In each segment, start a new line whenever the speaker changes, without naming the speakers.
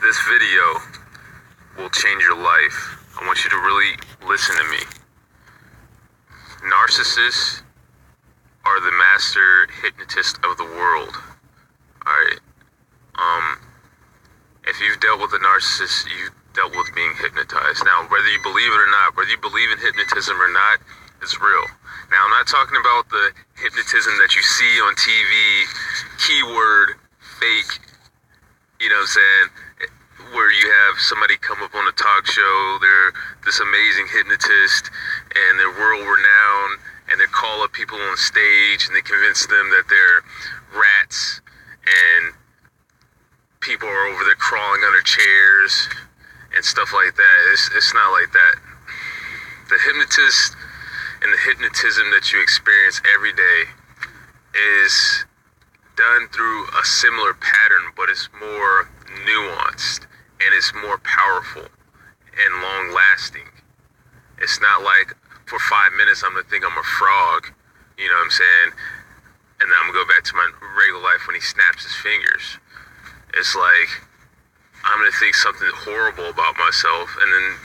This video will change your life. I want you to really listen to me. Narcissists are the master hypnotist of the world. Alright. If you've dealt with a narcissist, you've dealt with being hypnotized. Now, whether you believe it or not, whether you believe in hypnotism or not, it's real. Now, I'm not talking about the hypnotism that you see on TV, keyword, fake, you know what I'm saying? Where you have somebody come up on a talk show, they're this amazing hypnotist, and they're world renowned, and they call up people on stage, and they convince them that they're rats, and people are over there crawling under chairs, and stuff like that. It's not like that. The hypnotist and the hypnotism that you experience every day is done through a similar pattern, but it's more nuanced and it's more powerful and long lasting. It's not like for 5 minutes I'm gonna think I'm a frog, you know what I'm saying? And then I'm gonna go back to my regular life when he snaps his fingers. It's like I'm gonna think something horrible about myself, and then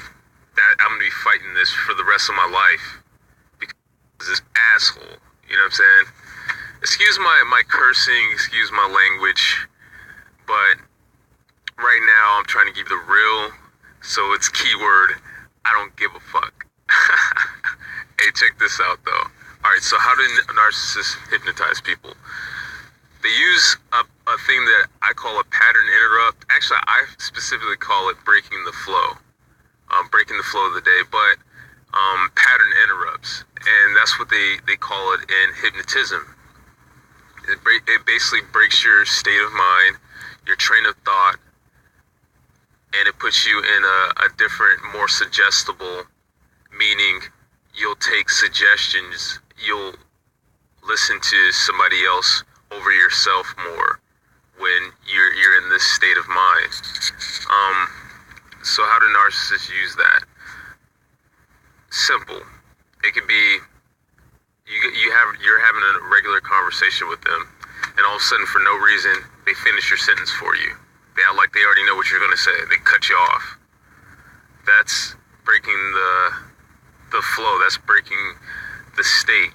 that I'm gonna be fighting this for the rest of my life because this asshole, you know what I'm saying? Excuse my cursing, excuse my language, but right now I'm trying to keep it real, so it's keyword, I don't give a fuck. Hey, check this out though. Alright, so how do narcissists hypnotize people? They use a thing that I call a pattern interrupt. Actually, I specifically call it breaking the flow. Breaking the flow of the day, but pattern interrupts. And that's what they call it in hypnotism. It basically breaks your state of mind, your train of thought, and it puts you in a different, more suggestible, meaning you'll take suggestions, you'll listen to somebody else over yourself more when you're in this state of mind. So how do narcissists use that? Simple. It could be you're having a regular conversation with them, and all of a sudden, for no reason, they finish your sentence for you. They act like they already know what you're gonna say. They cut you off. That's breaking the flow. That's breaking the state.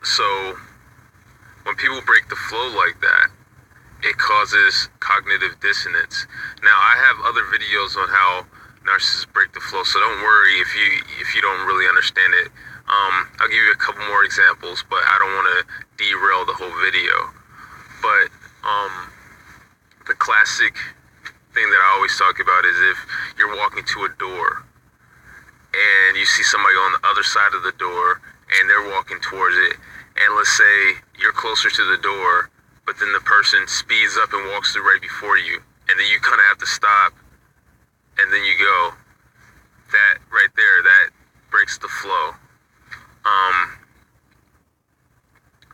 So when people break the flow like that, it causes cognitive dissonance. Now, I have other videos on how narcissists break the flow, so don't worry if you don't really understand it. I'll give you a couple more examples, but I don't want to derail the whole video. But the classic thing that I always talk about is if you're walking to a door and you see somebody on the other side of the door and they're walking towards it, and let's say you're closer to the door, but then the person speeds up and walks through right before you, and then you kind of have to stop, and then you go. That right there, that breaks the flow.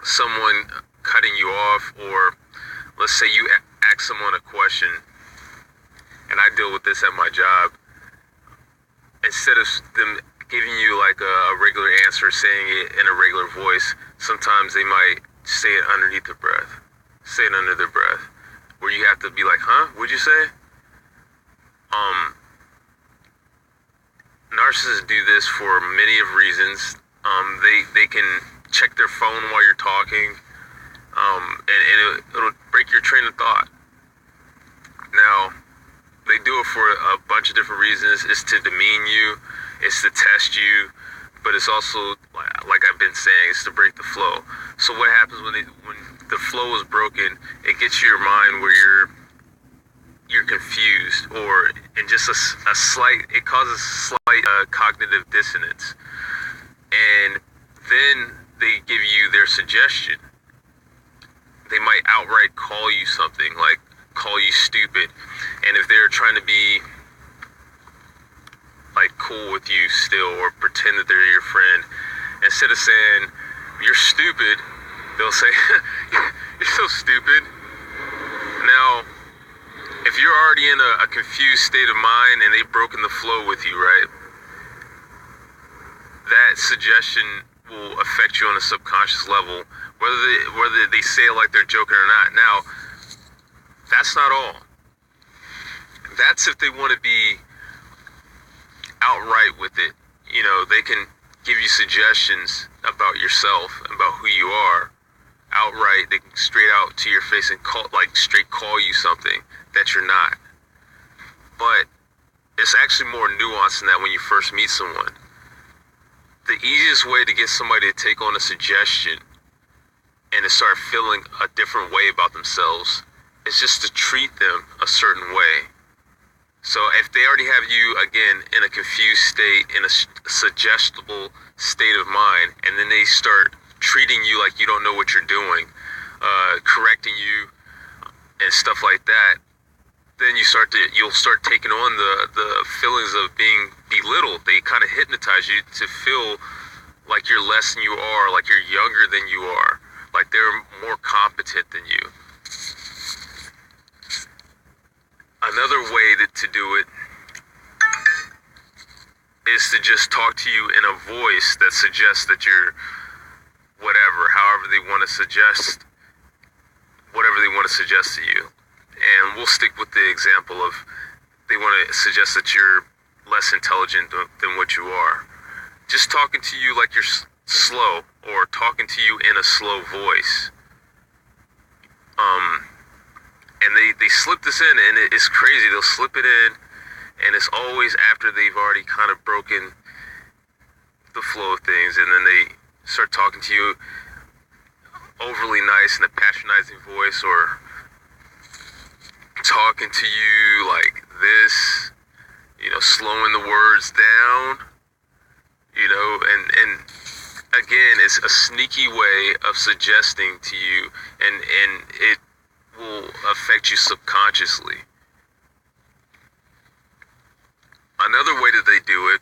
Someone cutting you off, or let's say you ask someone a question, and I deal with this at my job. Instead of them giving you like a regular answer, saying it in a regular voice, sometimes they might say it underneath their breath. Say it under their breath. Where you have to be like, huh? What'd you say? Narcissists do this for many of reasons. They can check their phone while you're talking, and it'll break your train of thought. Now, they do it for a bunch of different reasons. It's to demean you, it's to test you, but it's also, like I've been saying, it's to break the flow. So what happens when the flow is broken? It gets your mind where you're confused, or in just a slight, it causes slight cognitive dissonance, and then they give you their suggestion. They might outright call you something, like call you stupid, and if they're trying to be like cool with you still, or pretend that they're your friend, instead of saying you're stupid, they'll say you're so stupid. Now, if you're already in a confused state of mind and they've broken the flow with you, right, that suggestion will affect you on a subconscious level, whether they say it like they're joking or not. Now, That's not all. That's if they want to be outright with it. You know, they can give you suggestions about yourself, about who you are, outright. They can straight out to your face and straight call you something that you're not. But it's actually more nuanced than that when you first meet someone. The easiest way to get somebody to take on a suggestion and to start feeling a different way about themselves is just to treat them a certain way. So if they already have you, again, in a confused state, in a suggestible state of mind, and then they start treating you like you don't know what you're doing, correcting you and stuff like that, then you'll start taking on the feelings of being belittled. They kind of hypnotize you to feel like you're less than you are, like you're younger than you are, like they're more competent than you. Another way to do it is to just talk to you in a voice that suggests that you're however they want to suggest, whatever they want to suggest to you. And we'll stick with the example of they want to suggest that you're less intelligent than what you are. Just talking to you like you're slow, or talking to you in a slow voice. And they slip this in, and it's crazy. They'll slip it in, and it's always after they've already kind of broken the flow of things, and then they start talking to you overly nice in a patronizing voice, or talking to you like this, slowing the words down, and again, it's a sneaky way of suggesting to you, and it will affect you subconsciously. Another way that they do it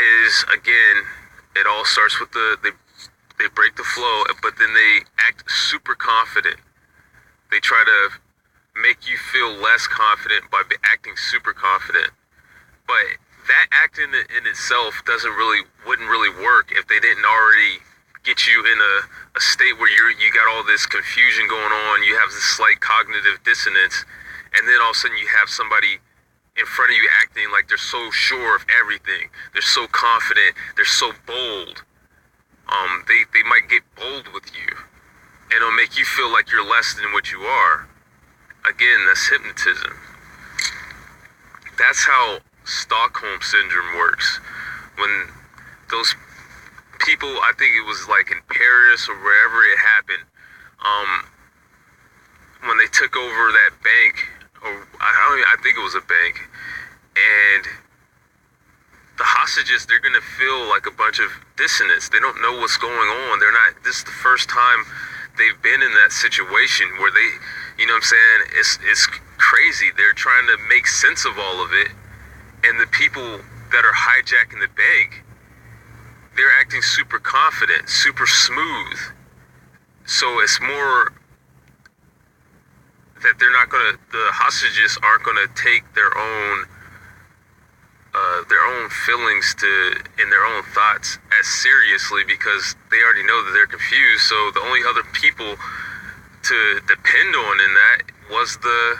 is, again, it all starts with they break the flow, but then they act super confident. They try to make you feel less confident by acting super confident. But that act in itself wouldn't really work if they didn't already get you in a state where you got all this confusion going on, you have this slight cognitive dissonance, and then all of a sudden you have somebody in front of you acting like they're so sure of everything. They're so confident, they're so bold. They might get bold with you, and it'll make you feel like you're less than what you are. Again, that's hypnotism. That's how Stockholm Syndrome works. When those people, I think it was like in Paris or wherever it happened, when they took over that bank, or I think it was a bank, and the hostages, they're gonna feel like a bunch of dissonance. They don't know what's going on. This is the first time they've been in that situation where they, what I'm saying, it's crazy. They're trying to make sense of all of it, and the people that are hijacking the bank, they're acting super confident, super smooth. So it's more that the hostages aren't gonna take their own feelings in their own thoughts as seriously, because they already know that they're confused. So the only other people to depend on in that was the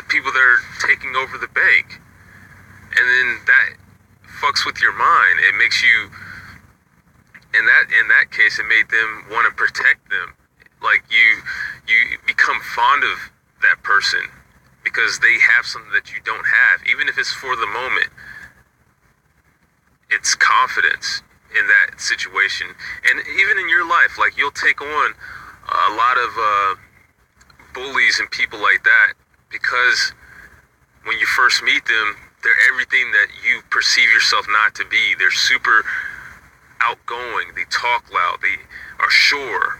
people that are taking over the bank. And then that fucks with your mind. It makes you, in that case, it made them want to protect them. Like you become fond of that person because they have something that you don't have, even if it's for the moment. It's confidence in that situation. And even in your life, like, you'll take on a lot of bullies and people like that, because when you first meet them, they're everything that you perceive yourself not to be. They're super outgoing, they talk loud, they are sure.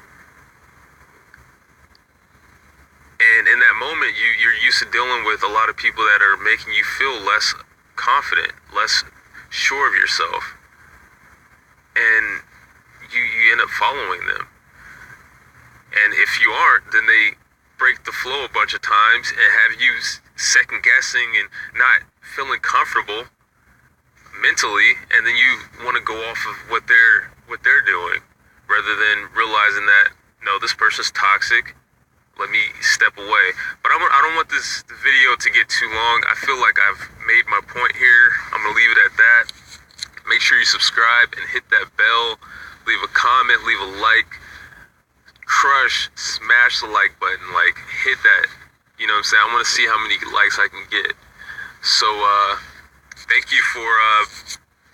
And in that moment, you're used to dealing with a lot of people that are making you feel less confident, less sure of yourself. And you end up following them. And if you aren't, then they break the flow a bunch of times and have you second guessing and not feeling comfortable mentally, and then you want to go off of what they're doing, rather than realizing that, no, this person's toxic. let me step away. But I don't want this video to get too long. I feel like I've made my point here. I'm gonna leave it at that. Make sure you subscribe and hit that bell. Leave a comment, leave a like. Smash the like button. Like, hit that. You know what I'm saying? I want to see how many likes I can get. So, thank you for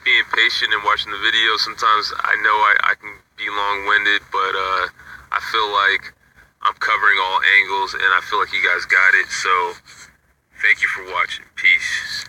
being patient and watching the video. Sometimes I know I can be long-winded, but I feel like I'm covering all angles, and I feel like you guys got it. So, thank you for watching. Peace.